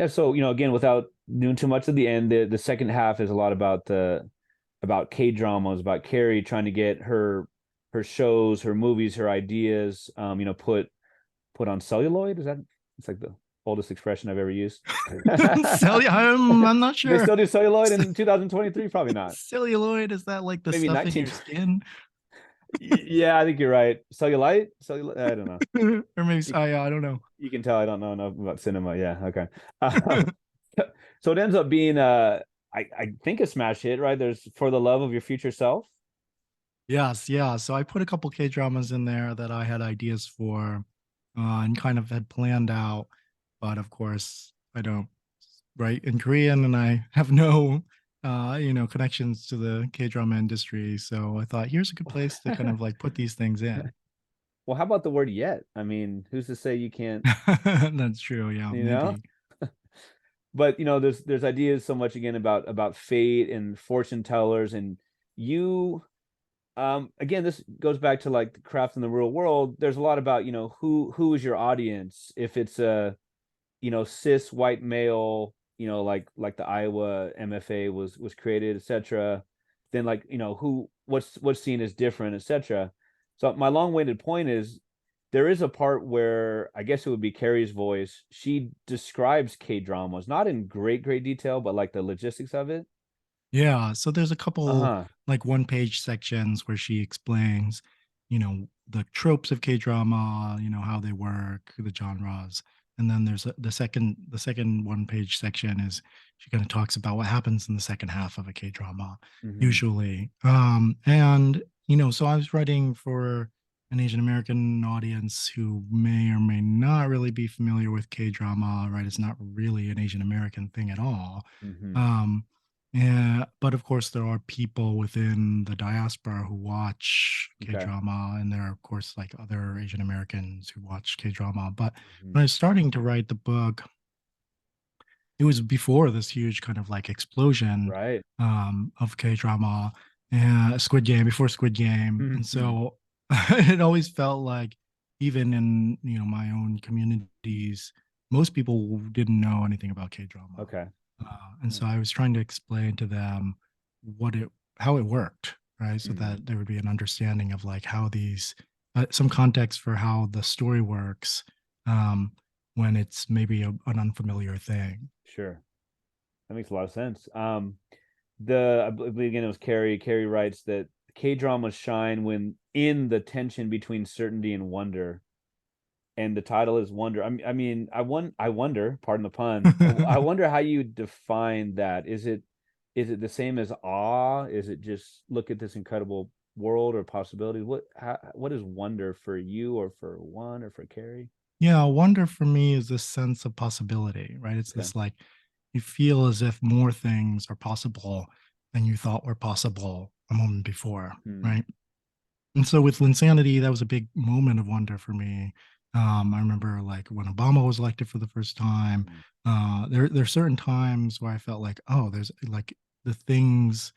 Yeah, so again, without doing too much at the end, the second half is a lot about about K dramas, about Carrie trying to get her shows, her movies, her ideas, put on celluloid. Is that it's like the oldest expression I've ever used. I'm not They sure. still do celluloid in 2023? Probably not. Celluloid, is that like the Maybe stuff in 19. your skin? Yeah, I think you're right. Cellulite? Cellulite? I don't know. Or maybe, You, oh, yeah, I don't know. you can tell I don't know enough about cinema. Yeah, okay. So it ends up being I think a smash hit, right? There's For the Love of Your Future Self. Yes, yeah. So I put a couple K dramas in there that I had ideas for, and kind of had planned out, but of course I don't write in Korean, and I have no, connections to the K drama industry. So I thought here's a good place to kind of like put these things in. Well, how about the word yet? I mean, who's to say you can't, That's true. Yeah, you know? maybe. But there's ideas so much again about fate and fortune tellers, and you again, this goes back to like the craft in the real world. There's a lot about, who is your audience. If it's a, cis white male, like the Iowa MFA was created, etc., then like, what's seen as different, etc. So my long-winded point is there is a part where I guess it would be Carrie's voice. She describes K dramas, not in great detail, but like the logistics of it. Yeah, so there's a couple Uh-huh. like one-page sections where she explains, the tropes of K-drama, how they work, the genres. And then there's the second one-page section is she kind of talks about what happens in the second half of a K-drama Hmm. usually. And so I was writing for an Asian American audience who may or may not really be familiar with K-drama, right? It's not really an Asian American thing at all. Hmm. Um, yeah, but of course, there are people within the diaspora who watch K Okay. drama, and there are, of course, like other Asian Americans who watch K drama. But when Hmm. I was starting to write the book, it was before this huge kind of like explosion Right. of K drama and Squid Game, before Squid Game. And Hmm. so it always felt like, even in my own communities, most people didn't know anything about K drama. Okay. And so I was trying to explain to them what it how it worked, right? So Mm, that there would be an understanding of like how these some context for how the story works, um, when it's maybe an unfamiliar thing. sure. That makes a lot of sense. I believe again it was Carrie. Carrie writes that K dramas shine when in the tension between certainty and wonder. And the title is Wonder. I wonder, pardon the pun. I wonder how you define that. Is it the same as awe? Is it just look at this incredible world or possibilities? What is wonder for you or for one or for Carrie? Yeah, wonder for me is this sense of possibility, right? It's Okay. this like you feel as if more things are possible than you thought were possible a moment before, Hmm. right? And so with Linsanity, that was a big moment of wonder for me. I remember like when Obama was elected for the first time. Hmm. There are certain times where I felt like, oh, there's like the things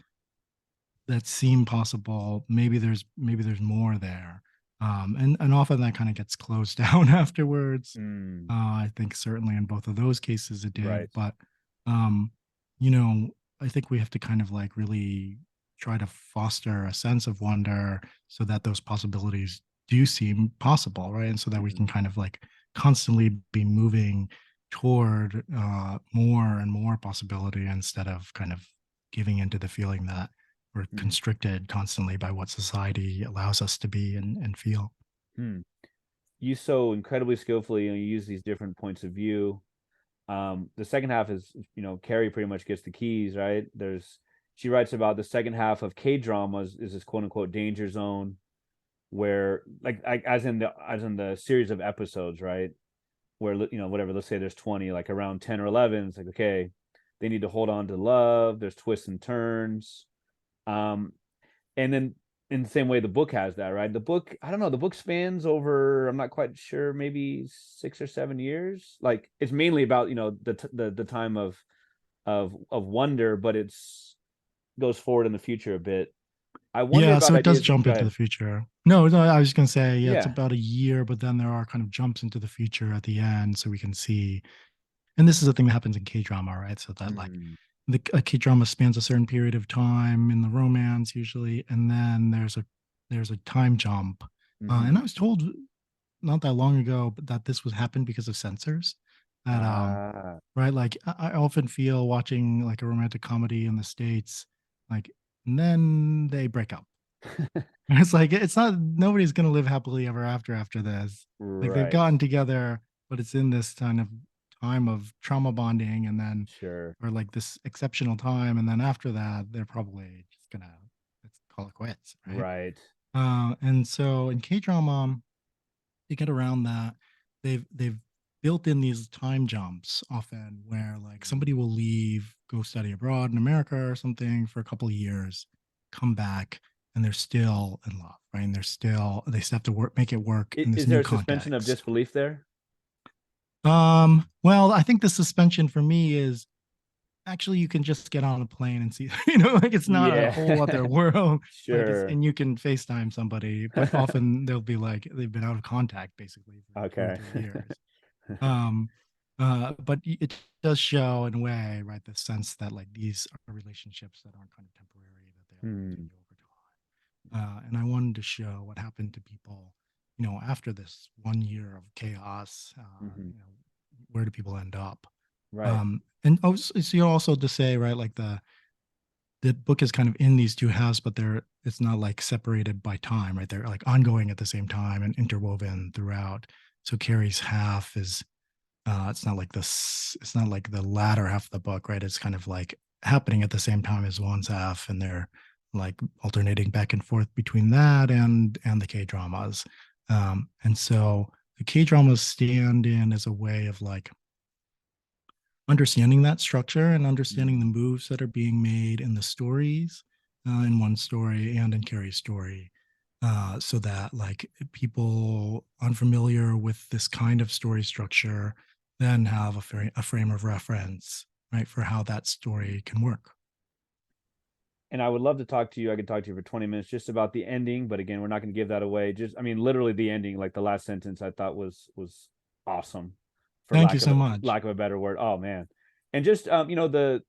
that seem possible. Maybe there's more there. And often that kind of gets closed down afterwards. Hmm. I think certainly in both of those cases it did, Right. but um, you know, I think we have to kind of like really try to foster a sense of wonder so that those possibilities do seem possible, right? And so that we Hmm. can kind of like constantly be moving toward more and more possibility instead of kind of giving into the feeling that we're Hmm. constricted constantly by what society allows us to be and feel. Hmm. You so incredibly skillfully, you use these different points of view. The second half is, Carrie pretty much gets the keys, right? She writes about the second half of K dramas is this quote unquote danger zone where like as in the series of episodes, right? Where whatever, let's say there's 20, like around 10 or 11, it's like okay, they need to hold on to love. There's twists and turns. Um, and then in the same way the book has that, right? The book, I don't know, the book spans over, I'm not quite sure, maybe 6 or 7 years. Like it's mainly about the time of wonder, but it's goes forward in the future a bit. I wonder Yeah, about so it does ideas. jump Go into ahead. the future. No, no, I was just gonna say, yeah, it's Yeah. about a year, but then there are kind of jumps into the future at the end, so we can see, and this is a thing that happens in K-drama, right? So that like Mm, a K-drama spans a certain period of time in the romance usually, and then there's a time jump. And mm-hmm. I was told not that long ago that this was happened because of censors. That Ah, right, like I often feel watching like a romantic comedy in the States, like, and then they break up. And it's like it's not nobody's gonna live happily ever after this. Like they've right. gotten together, but it's in this kind of time of trauma bonding, and then Sure. or like this exceptional time, and then after that, they're probably just gonna let's call it quits, right? Right. And so in K drama, to get around that, they've built in these time jumps often where like somebody will leave, go study abroad in America or something for a couple of years, come back, and they're still in love, right? And they still have to work, make it work in this Is there new a suspension of context. disbelief there? Well, I think the suspension for me is actually you can just get on a plane and see, like it's not a Yeah. whole other world. Like it's Sure. and you can FaceTime somebody, but often they'll be like they've been out of contact basically for two or Okay. three years. Um, but it does show in a way, right, the sense that like these are relationships that aren't kind of temporary, that they'll Hmm. continue over time. And I wanted to show what happened to people, after this 1 year of chaos. Hmm. Where do people end up? Right. And also, so you're also to say, right, like the book is kind of in these two halves, but it's not like separated by time, right? They're like ongoing at the same time and interwoven throughout. So Carrie's half is it's not like the latter half of the book, right? It's kind of like happening at the same time as one's half, and they're like alternating back and forth between that and the K dramas. And so the K dramas stand in as a way of like understanding that structure and understanding the Mm. moves that are being made in the stories, in one story and in Carrie's story, so that like people unfamiliar with this kind of story structure then have a frame of reference, right, for how that story can work. And I would love to talk to you. I could talk to you for 20 minutes just about the ending, but again, we're not going to give that away. Just, I mean, literally the ending, like the last sentence, I thought was awesome, for Thank you so much. lack of a better word. Oh man, and just the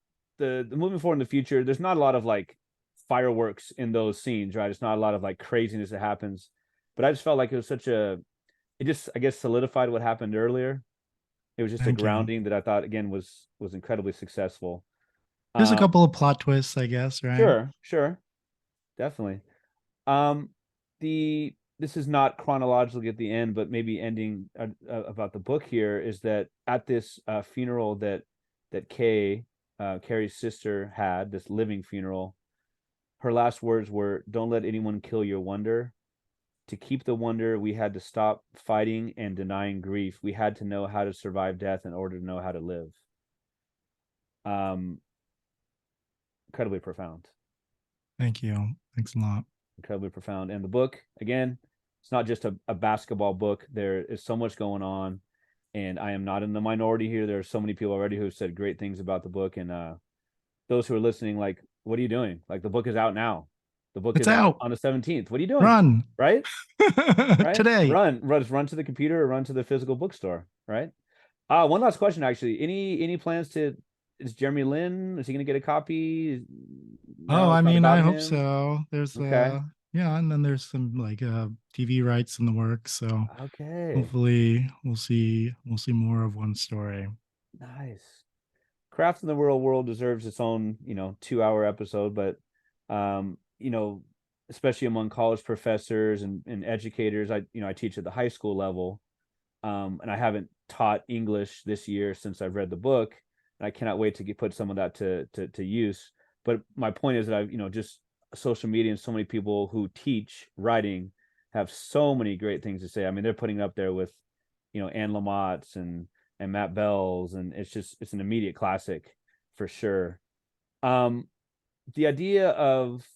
moving forward in the future, there's not a lot of like fireworks in those scenes, right? It's not a lot of like craziness that happens, but I just felt like it was such a, it just I guess solidified what happened earlier. It was just a Thank you. grounding that I thought again was incredibly successful. There's a Um, couple of plot twists, I guess, right? sure, definitely. Um, the this is not chronologically at the end, but maybe ending about the book here is that at this funeral that Carrie's sister had, this living funeral, her last words were, "Don't let anyone kill your wonder. To keep the wonder, we had to stop fighting and denying grief. We had to know how to survive death in order to know how to live." Um, incredibly profound. Thank you. Thanks a lot. Incredibly profound. And the book, again, it's not just a basketball book. There is so much going on, and I am not in the minority here. There are so many people already who have said great things about the book, and those who are listening, like, what are you doing? Like, the book is out now. The book It's is out out. on the 17th. What are you doing? Run. Right? Right? Today. Run to the computer or run to the physical bookstore. Right? One last question, actually. Any plans to? Is Jeremy Lin? Is he going to get a copy? Oh, No, I it's not mean, I about hope him. so. There's Okay. yeah, and then there's some like TV rights in the works, so Okay. hopefully we'll see more of one story. Nice. Craft in the Real World deserves its own, 2 hour episode, but especially among college professors and educators, I teach at the high school level. And I haven't taught English this year since I've read the book, and I cannot wait to put some of that to use. But my point is that I've, just social media and so many people who teach writing have so many great things to say. I mean, they're putting it up there with, Anne Lamott's and Matt Bell's, and it's an immediate classic for sure. Um, the idea of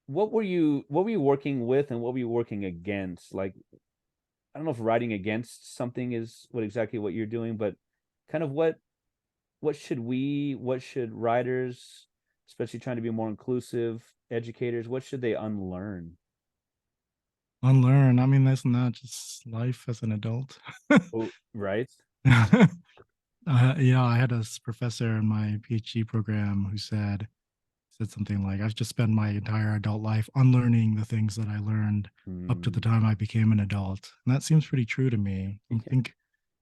what were you working with and what were you working against? Like, I don't know if writing against something is what you're doing, but kind of what should writers, especially trying to be more inclusive, educators, what should they unlearn? Unlearn. I mean, isn't that just life as an adult? Oh, right. Yeah, I had a professor in my PhD program who said something like, "I've just spent my entire adult life unlearning the things that I learned up to the Mm, time I became an adult." And that seems pretty true to me. I yeah. think,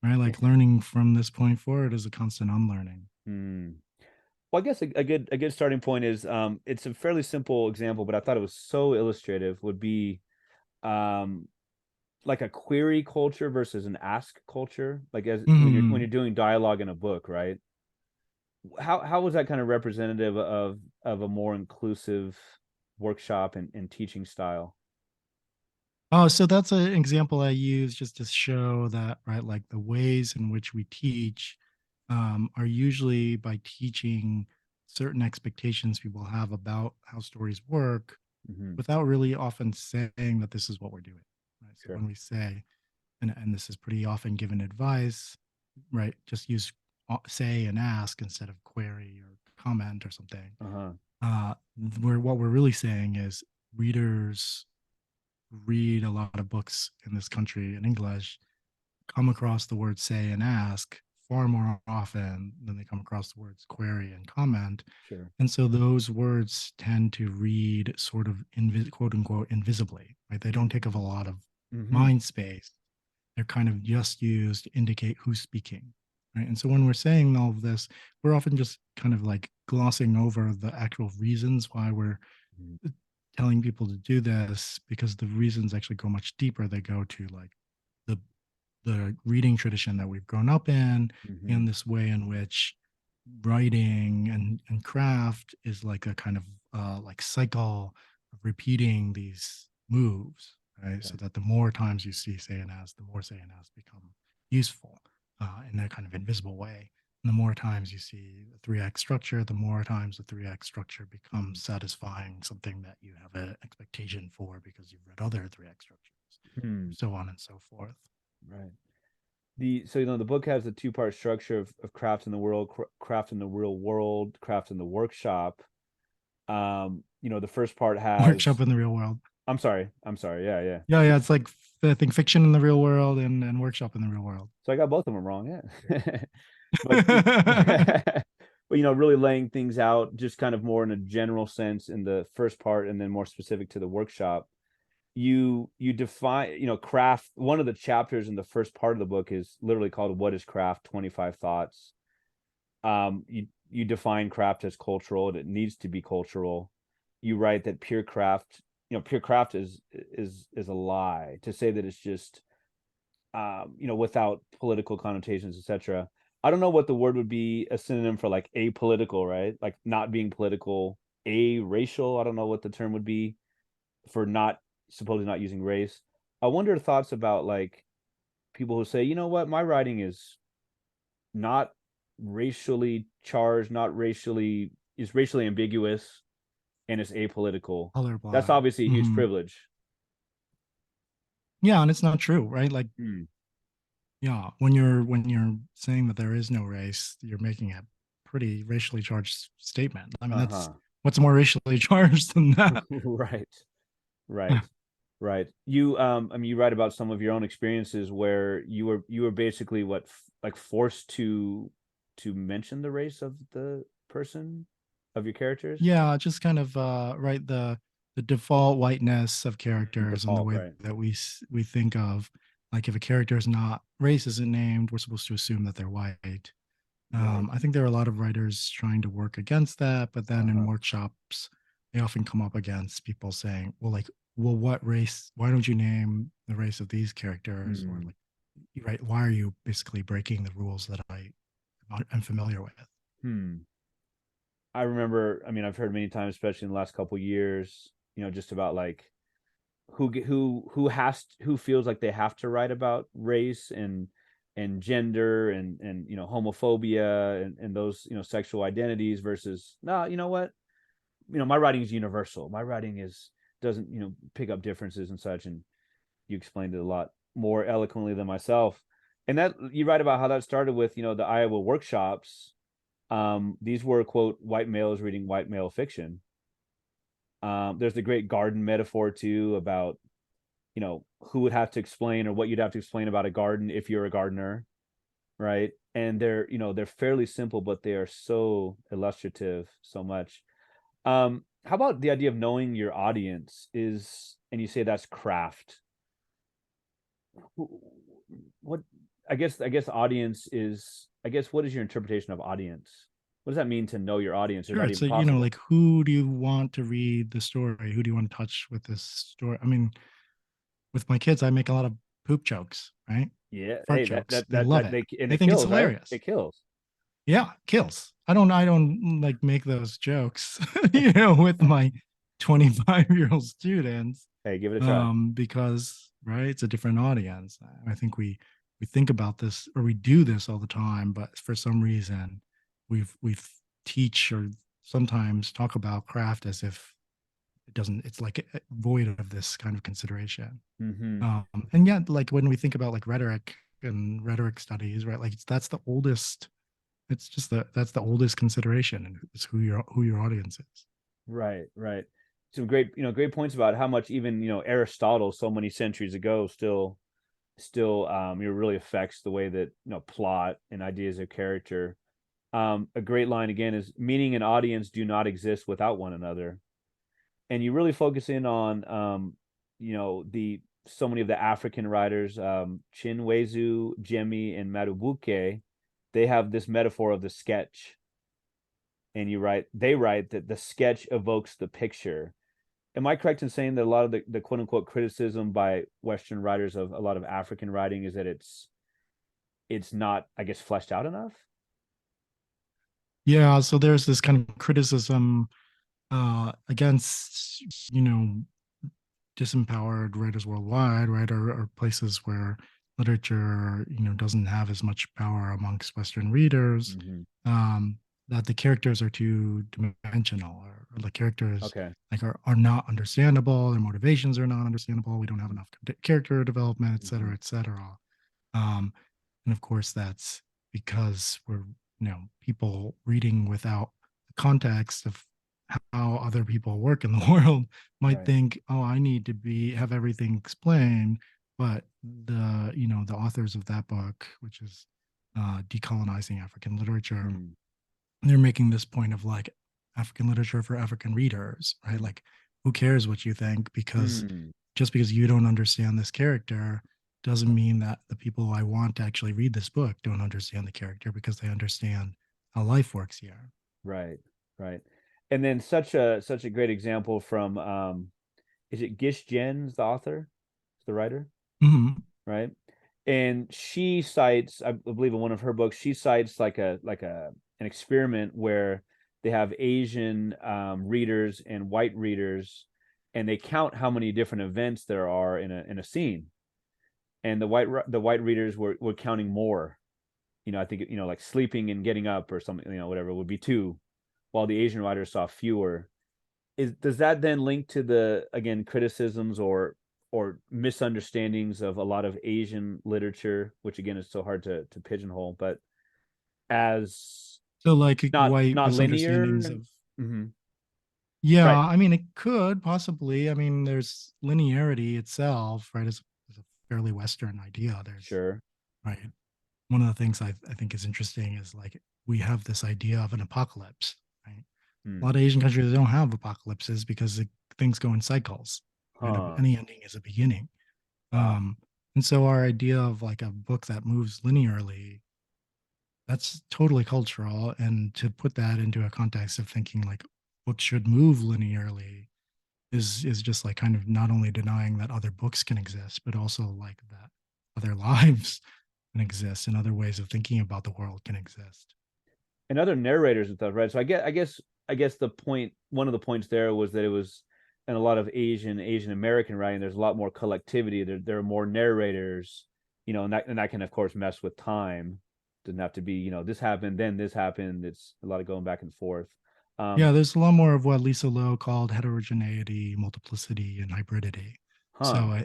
right, like learning from this point forward is a constant unlearning. Mm. Well, I guess a good starting point is it's a fairly simple example, but I thought it was so illustrative would be um like a query culture versus an ask culture. Like as when you're Mhm. doing dialogue in a book, right? How was that kind of representative of a more inclusive workshop and teaching style? Oh, so that's an example I use just to show that, right, like the ways in which we teach are usually by teaching certain expectations people have about how stories work Hmm. without really often saying that this is what we're doing. Right. So Sure. when we say, and this is pretty often given advice, right, just use say and ask instead of query or comment or something. Uh-huh. Uh, what we're really saying is readers read a lot of books in this country in English come across the word say and ask far more often than they come across the words query and comment. Sure. And so those words tend to read sort of quote unquote invisibly, right? They don't take up a lot of Mm-hmm. mind space. They're kind of just used to indicate who's speaking, right? And so when we're saying all of this, we're often just kind of like glossing over the actual reasons why we're telling people to do this, because the reasons actually go much deeper. They go to like the the reading tradition that we've grown up in, Mm-hmm. and this way in which writing and craft is like a kind of like cycle of repeating these moves, right? Okay. So that the more times you see say and as, the more say and as become useful in a kind of invisible way. And the more times you see the 3x structure, the more times the 3x structure becomes satisfying something that you have an expectation for because you've read other 3x structures, Hmm. so on and so forth. Right. The book has a two-part structure of craft in the world, craft in the real world, craft in the workshop. The first part Workshop has in the real world. I'm sorry, yeah, yeah. Yeah, yeah. It's like I think fiction in the real world and workshop in the real world. So I got both of them wrong, yeah. But but really laying things out just kind of more in a general sense in the first part and then more specific to the workshop. You define, craft. One of the chapters in the first part of the book is literally called "What is Craft? 25 Thoughts." You define craft as cultural, and it needs to be cultural. You write that pure craft is a lie. To say that it's just without political connotations, etc. I don't know what the word would be a synonym for like apolitical, right? Like not being political, a racial. I don't know what the term would be for not supposedly not using race. I wonder thoughts about like people who say, you know what, my writing is not racially charged, not racially is racially ambiguous and it's apolitical. That's Colorblind. obviously a huge Mhm. privilege. Yeah, and it's not true, right? Like, Hmm. yeah, when you're saying that there is no race, you're making a pretty racially charged statement. I mean, that's Uh-huh. what's more racially charged than that. Right. Right. Right. You write about some of your own experiences where you were basically like forced to mention the race of the person of your characters. Yeah, just kind of right, the default whiteness of characters and the Default, way right. that we think of, like, if a character is not race isn't named, we're supposed to assume that they're white. Right. I think there are a lot of writers trying to work against that, but then in Uh-huh. workshops, they often come up against people saying, "Well, like, well, what race? Why don't you name the race of these characters?" Or Hmm. like, right, why are you basically breaking the rules that I'm familiar with? Hmm. I remember, I've heard many times, especially in the last couple years, just about like who feels like they have to write about race and gender and homophobia and those sexual identities versus no, you know what, my writing is universal. My writing is doesn't pick up differences and such, and you explained it a lot more eloquently than myself. And that you write about how that started with the Iowa workshops. These were quote white males reading white male fiction. There's the great garden metaphor too about who would have to explain or what you'd have to explain about a garden if you're a gardener. right? And they're, they're fairly simple, but they are so illustrative, so much. How about the idea of knowing your audience is, and you say that's craft. What, I guess audience is, I guess, what is your interpretation of audience? What does that mean to know your audience? Is Sure. that It's even a, possible? like, who do you want to read the story? Who do you want to touch with this story? I mean, with my kids, I make a lot of poop jokes, right? Yeah. Fart Hey, that jokes. that They that love that it. they, and They it think it's kills, right? hilarious. It kills. Yeah, kills. I don't like make those jokes, with my 25-year-old students, Hey, give it a try. because right, it's a different audience. I think we think about this, or we do this all the time, but for some reason we've teach or sometimes talk about craft as if it doesn't. It's like void of this kind of consideration. Mm-hmm. And yet, like when we think about like rhetoric and rhetoric studies, right? Like that's the oldest. It's just that's the oldest consideration, and it's who your audience is. Right, right. Some great, great points about how much even, Aristotle so many centuries ago still really affects the way that, plot and ideas of character. A great line again is meaning and audience do not exist without one another. And you really focus in on the so many of the African writers, Chinwezu, Jemi, and Marubuke, they have this metaphor of the sketch. And they write that the sketch evokes the picture. Am I correct in saying that a lot of the quote unquote criticism by Western writers of a lot of African writing is that it's not, I guess, fleshed out enough? Yeah, so there's this kind of criticism against disempowered writers worldwide, right, or places where literature doesn't have as much power amongst Western readers. Mm-hmm. um that the characters are too dimensional, or the characters Okay. like are not understandable, their motivations are not understandable, we don't have enough character development, et Mm-hmm. cetera, et cetera. um and of course that's because we're people reading without the context of how other people work in the world might Right. think, oh, I need to be have everything explained. But the authors of that book, which is decolonizing African literature, Mm. they're making this point of like African literature for African readers, right? Like, who cares what you think? Because Mm. just because you don't understand this character doesn't mean that the people I want to actually read this book don't understand the character, because they understand how life works here. Right. Right. And then such a great example from is it Gish Jen's the author, the writer, Mm-hmm. right? And she cites, I believe in one of her books, she cites like an experiment where they have Asian readers and white readers, and they count how many different events there are in a scene. And the white readers were counting more. I think like sleeping and getting up or something, whatever would be two, while the Asian writers saw fewer. Does that then link to the, again, criticisms or misunderstandings of a lot of Asian literature, which again is so hard to pigeonhole, but as So like white not misunderstandings linear? of, Mm-hmm. yeah, Right. I mean, it could possibly. I mean, there's linearity itself, right? Is a fairly Western idea. There's Sure. right. One of the things I think is interesting is like we have this idea of an apocalypse, right? A Hmm. lot of Asian countries don't have apocalypses because things go in cycles, right? Huh. Any ending is a beginning. Wow. Um, and so our idea of like a book that moves linearly, that's totally cultural. And to put that into a context of thinking like books should move linearly is just like kind of not only denying that other books can exist, but also like that other lives can exist and other ways of thinking about the world can exist. And other narrators and stuff, right? So I guess the point, one of the points there was that it was in a lot of Asian American writing, there's a lot more collectivity. There are more narrators, and that can of course mess with time. Doesn't have to be, this happened, then this happened. It's a lot of going back and forth. Yeah, Um, there's a lot more of what Lisa Lowe called heterogeneity, multiplicity, and hybridity. So, huh.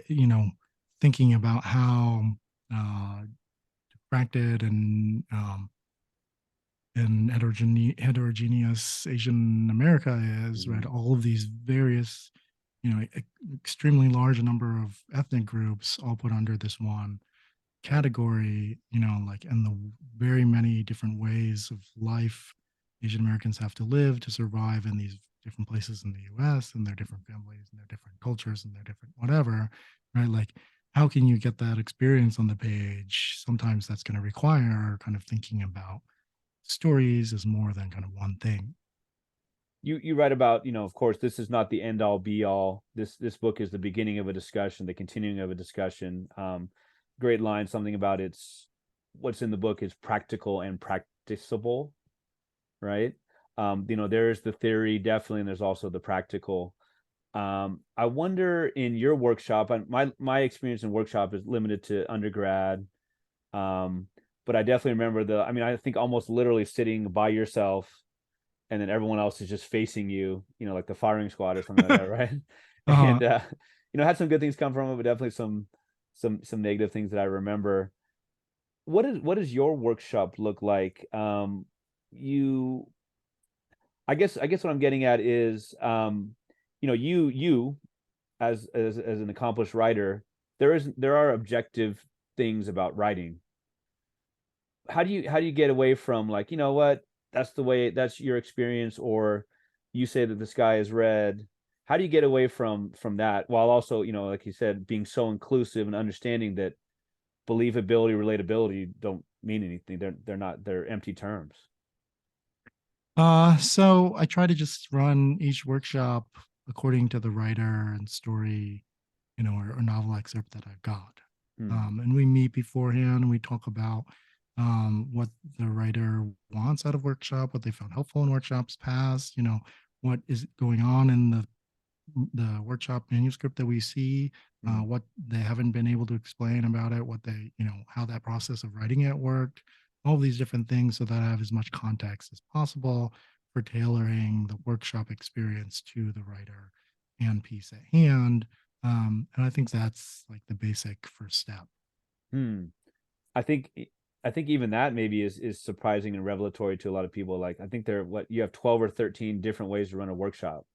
thinking about how uh, fracted and heterogeneous Asian America is, right? Mhm. All of these various, extremely large number of ethnic groups all put under this one category, like, and the very many different ways of life Asian Americans have to live to survive in these different places in the US and their different families and their different cultures and their different whatever, right? Like, how can you get that experience on the page? Sometimes that's going to require kind of thinking about stories as more than kind of one thing. You write about, of course, this is not the end all be all. This book is the beginning of a discussion, the continuing of a discussion. Great line, something about what's in the book is practical and practicable, right? There's the theory definitely, and there's also the practical. I wonder in your workshop, my experience in workshop is limited to undergrad. But I definitely remember I think almost literally sitting by yourself and then everyone else is just facing you, like the firing squad or something like that, right? Uh-huh. And had some good things come from it, but definitely some negative things that I remember. What does your workshop look like? You I guess what I'm getting at is you as an accomplished writer, there are objective things about writing. How do you get away from, like, what, that's your experience, or you say that the sky is red? How do you get away from that while also, like you said, being so inclusive and understanding that believability, relatability don't mean anything? They're empty terms. So I try to just run each workshop according to the writer and story, or novel excerpt that I've got. Hmm. And we meet beforehand and we talk about what the writer wants out of workshop, what they found helpful in workshops past, what is going on in the workshop manuscript that we see, Hmm. what they haven't been able to explain about it, what they, how that process of writing it worked, all of these different things, so that I have as much context as possible for tailoring the workshop experience to the writer and piece at hand. And I think that's like the basic first step. Hmm. I think I think even that maybe is surprising and revelatory to a lot of people. Like, I think you have 12 or 13 different ways to run a workshop, right?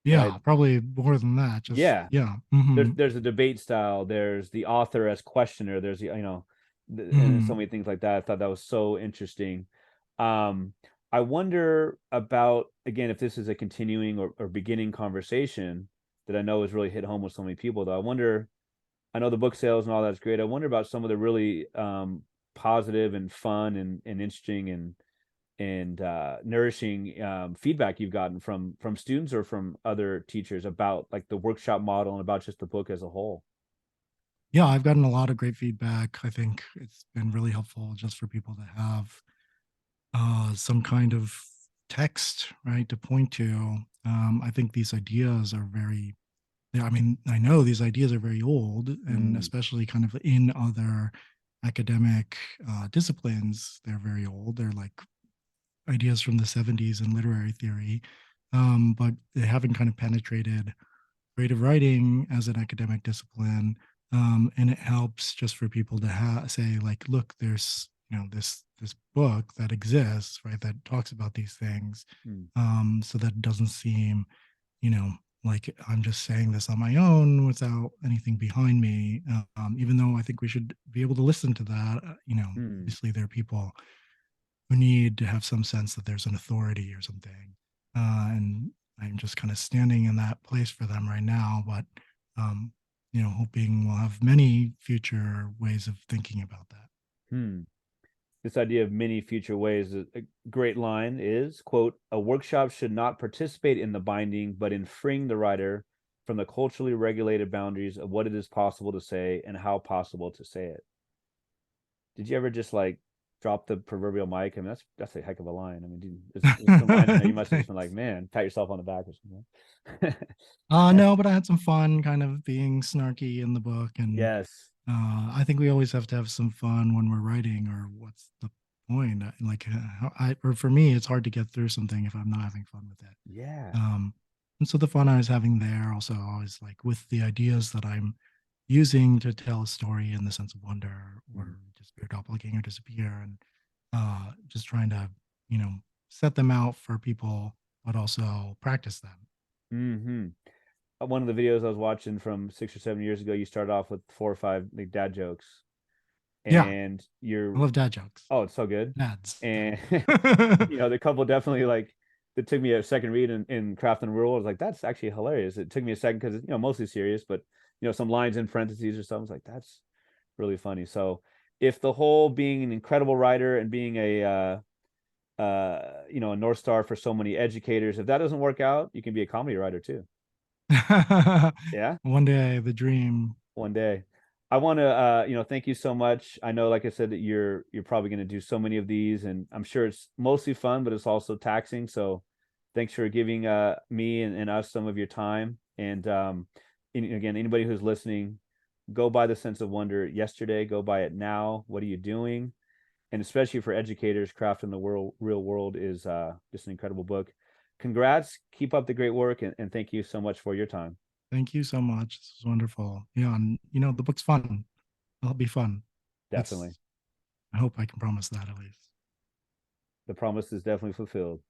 Yeah, probably more than that. Just, Yeah. yeah. There's a debate style, there's the author as questioner, there's and so many things like that. I thought that was so interesting. um I wonder about, again, if this is a continuing or beginning conversation that I know has really hit home with so many people, though. I know the book sales and all that's great. I wonder about some of the really positive and fun and interesting and nourishing feedback you've gotten from students or from other teachers about, like, the workshop model and about just the book as a whole. Yeah, I've gotten a lot of great feedback. I think it's been really helpful just for people to have some kind of text, right, to point to. I think these ideas are very, yeah, I mean, I know these ideas are very old, and Mm, especially kind of in other academic disciplines, they're very old. They're like ideas from the 70s in literary theory, but they haven't kind of penetrated creative writing as an academic discipline. And it helps just for people to say, like, look, there's, this book that exists, right, that talks about these things. mm, So that it doesn't seem, you know like I'm just saying this on my own without anything behind me. Even though I think we should be able to listen to that, mm. obviously there are people who need to have some sense that there's an authority or something. And I'm just kind of standing in that place for them right now. But, um, hoping we'll have many future ways of thinking about that. Hmm. This idea of many future ways, a great line is, quote, "A workshop should not participate in the binding, but in freeing the writer from the culturally regulated boundaries of what it is possible to say and how possible to say it." Did you ever just, like, drop the proverbial mic? I mean, that's a heck of a line. I mean, dude, there's some lines in there you must have just been like, man, pat yourself on the back or something. No, but I had some fun kind of being snarky in the book. And Yes. I think we always have to have some fun when we're writing, or what's the point? Like, or for me, it's hard to get through something if I'm not having fun with it. Yeah. Um, and so the fun I was having there also always, like, with the ideas that I'm using to tell a story in the sense of wonder, Mm. or disappear, doppelganger, disappear, and just trying to, you know, set them out for people, but also practice them. Hmm. One of the videos I was watching from 6 or 7 years ago, you started off with 4 or 5, like, dad jokes. Yeah, and I love dad jokes. oh, it's so good. Dads. And Yeah. the couple definitely like it took me a second read in Craft and Rule. I was like, that's actually hilarious. It took me a second because it's mostly serious, but some lines in parentheses or something. I was like, that's really funny. So if the whole being an incredible writer and being a North Star for so many educators, if that doesn't work out, you can be a comedy writer too. Yeah. One day, the dream. One day. I want to thank you so much. I know, like I said, that you're probably going to do so many of these, and I'm sure it's mostly fun, but it's also taxing. So thanks for giving me and us some of your time. And again, anybody who's listening, go buy The Sense of Wonder yesterday, go buy it now. What are you doing? And especially for educators, Craft in the Real World is just an incredible book. Congrats, keep up the great work, and thank you so much for your time. Thank you so much. This was wonderful. Yeah, and the book's fun. It'll be fun. Definitely. I hope I can promise that at least. The promise is definitely fulfilled.